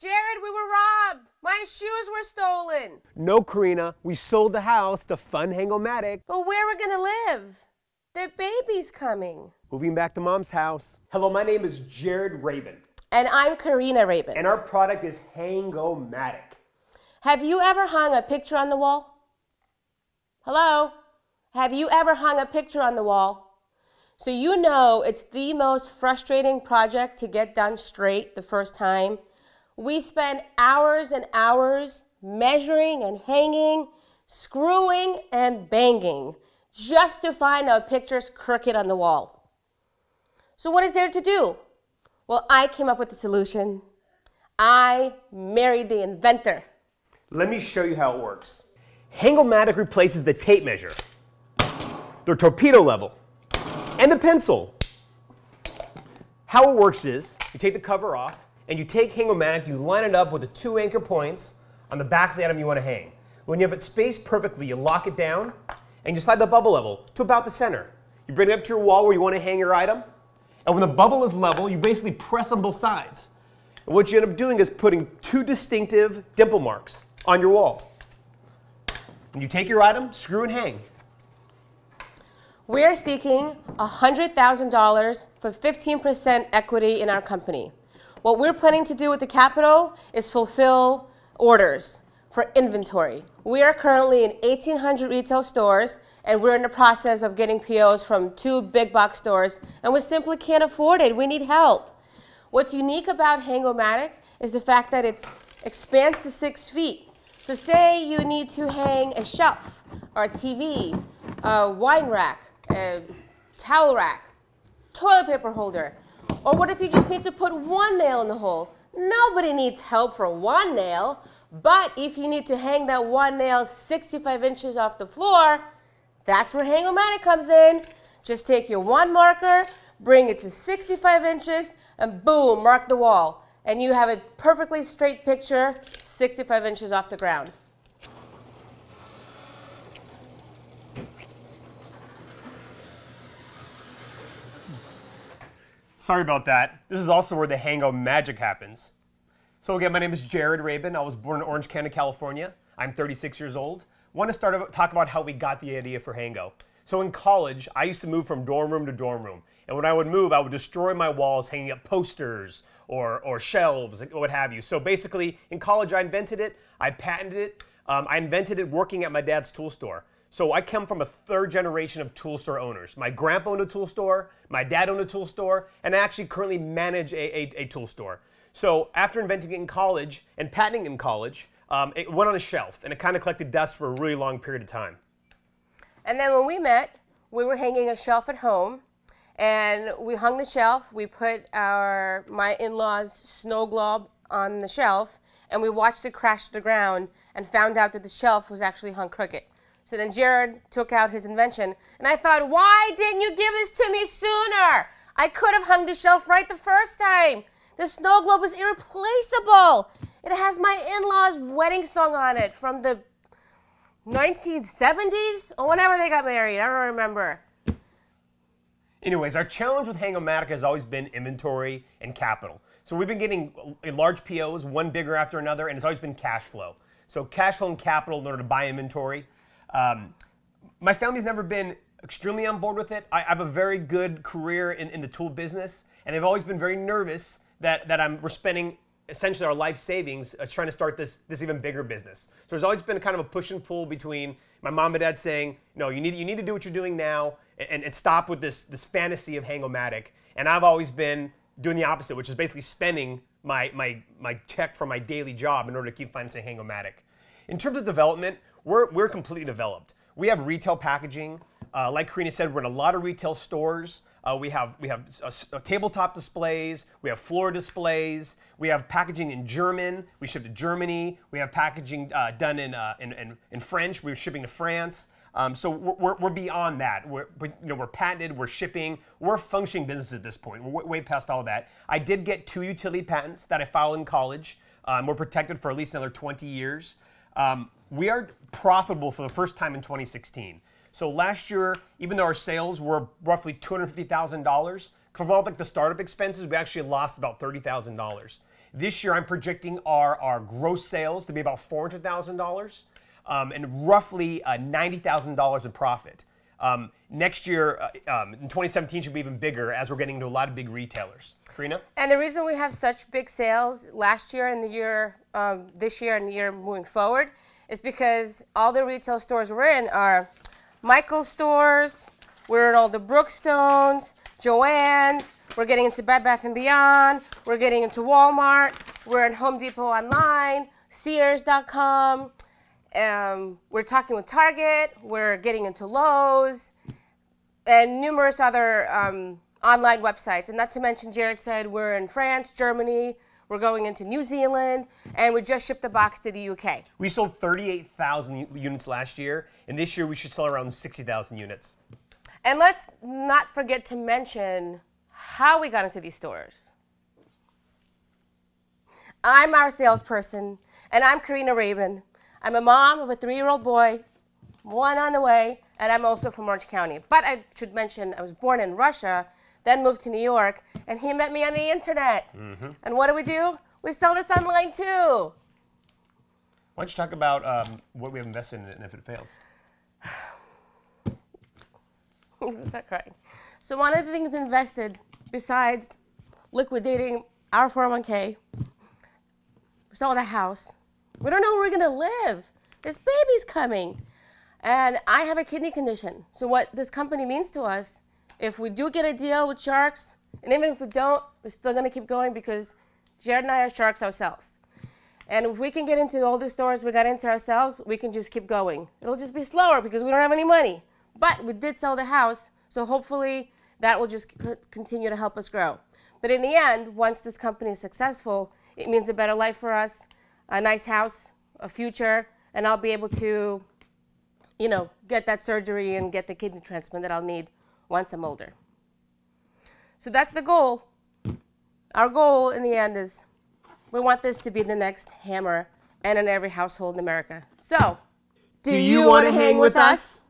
Jared, we were robbed. My shoes were stolen. No, Karina, we sold the house to fund Hang O-Matic. But where are we gonna live? The baby's coming. Moving back to Mom's house. Hello, my name is Jared Rabin. And I'm Karina Rabin. And our product is Hang O-Matic. Have you ever hung a picture on the wall? Hello? Have you ever hung a picture on the wall? So you know it's the most frustrating project to get done straight the first time. We spend hours and hours measuring and hanging, screwing and banging just to find our pictures crooked on the wall. So what is there to do? Well, I came up with the solution. I married the inventor. Let me show you how it works. Hang O-Matic replaces the tape measure, the torpedo level, and the pencil. How it works is, you take the cover off, and you take Hang O-Matic, you line it up with the 2 anchor points on the back of the item you want to hang. When you have it spaced perfectly, you lock it down, and you slide the bubble level to about the center. You bring it up to your wall where you want to hang your item, and when the bubble is level, you basically press on both sides. And what you end up doing is putting 2 distinctive dimple marks on your wall. And you take your item, screw and hang. We're seeking $100,000 for 15% equity in our company. What we're planning to do with the capital is fulfill orders for inventory. We are currently in 1,800 retail stores, and we're in the process of getting POs from 2 big box stores, and we simply can't afford it. We need help. What's unique about Hang O-Matic is the fact that it expands to 6 feet. So say you need to hang a shelf, or a TV, a wine rack, a towel rack, toilet paper holder. Or what if you just need to put 1 nail in the hole? Nobody needs help for 1 nail, but if you need to hang that 1 nail 65 inches off the floor, that's where Hang O-Matic comes in. Just take your 1 marker, bring it to 65 inches, and boom, mark the wall. And you have a perfectly straight picture 65 inches off the ground. Sorry about that. This is also where the Hang O-Magic happens. So again, my name is Jared Rabin. I was born in Orange County, California. I'm 36 years old. Want to talk about how we got the idea for Hang O. So in college, I used to move from dorm room to dorm room. And when I would move, I would destroy my walls hanging up posters or shelves, what have you. So basically, in college, I invented it. I patented it. I invented it working at my dad's tool store. So I come from a 3rd generation of tool store owners. My grandpa owned a tool store, my dad owned a tool store, and I actually currently manage a tool store. So after inventing it in college and patenting it in college, it went on a shelf, and it kind of collected dust for a really long period of time. And then when we met, we were hanging a shelf at home, and we hung the shelf. We put my in-laws' snow globe on the shelf, and we watched it crash to the ground and found out that the shelf was actually hung crooked. So then Jared took out his invention, and I thought, why didn't you give this to me sooner? I could have hung the shelf right the first time. The snow globe is irreplaceable. It has my in-laws' wedding song on it from the 1970s or whenever they got married. I don't remember. Anyways, our challenge with Hang O-Matic has always been inventory and capital. So we've been getting large POs, one bigger after another, and it's always been cash flow. So cash flow and capital in order to buy inventory. My family's never been extremely on board with it. I have a very good career in the tool business, and they've always been very nervous that we're spending essentially our life savings trying to start this even bigger business. So there's always been kind of a push and pull between my mom and dad saying, no, you need to do what you're doing now and stop with this fantasy of Hang O-Matic. And I've always been doing the opposite, which is basically spending my check from my daily job in order to keep financing Hang O-Matic. In terms of development, we're completely developed. We have retail packaging. Like Karina said, we're in a lot of retail stores. We have tabletop displays. We have floor displays. We have packaging in German. We ship to Germany. We have packaging done in French. We're shipping to France. So we're beyond that. We're patented. We're shipping. We're a functioning business at this point. We're way past all of that. I did get 2 utility patents that I filed in college. We're protected for at least another 20 years. We are profitable for the first time in 2016. So last year, even though our sales were roughly $250,000, from all like the startup expenses, we actually lost about $30,000. This year, I'm projecting our gross sales to be about $400,000 and roughly $90,000 in profit. Next year, in 2017, should be even bigger as we're getting into a lot of big retailers. Karina? And the reason we have such big sales last year and the year, this year and the year moving forward is because all the retail stores we're in are Michael's stores, we're in all the Brookstones, Joann's, we're getting into Bed Bath & Beyond, we're getting into Walmart, we're in Home Depot online, Sears.com, we're talking with Target, we're getting into Lowe's, and numerous other online websites. And not to mention, Jared said we're in France, Germany, we're going into New Zealand, and we just shipped a box to the UK. We sold 38,000 units last year, and this year we should sell around 60,000 units. And let's not forget to mention how we got into these stores. I'm our salesperson, and I'm Karina Rabin. I'm a mom of a 3-year-old boy, one on the way, and I'm also from Orange County. But I should mention I was born in Russia, then moved to New York, and he met me on the internet. And what do? We sell this online too. Why don't you talk about what we have invested in it and if it fails? Start crying. So one of the things invested, besides liquidating our 401k, we sold the house. We don't know where we're going to live. This baby's coming. And I have a kidney condition. So what this company means to us, if we do get a deal with sharks, and even if we don't, we're still going to keep going because Jared and I are sharks ourselves. And if we can get into all the stores we got into ourselves, we can just keep going. It'll just be slower because we don't have any money. But we did sell the house, so hopefully that will just continue to help us grow. But in the end, once this company is successful, it means a better life for us, a nice house, a future, and I'll be able to, you know, get that surgery and get the kidney transplant that I'll need once I'm older. So that's the goal. Our goal in the end is we want this to be the next hammer and in every household in America. So, do you want to hang with us?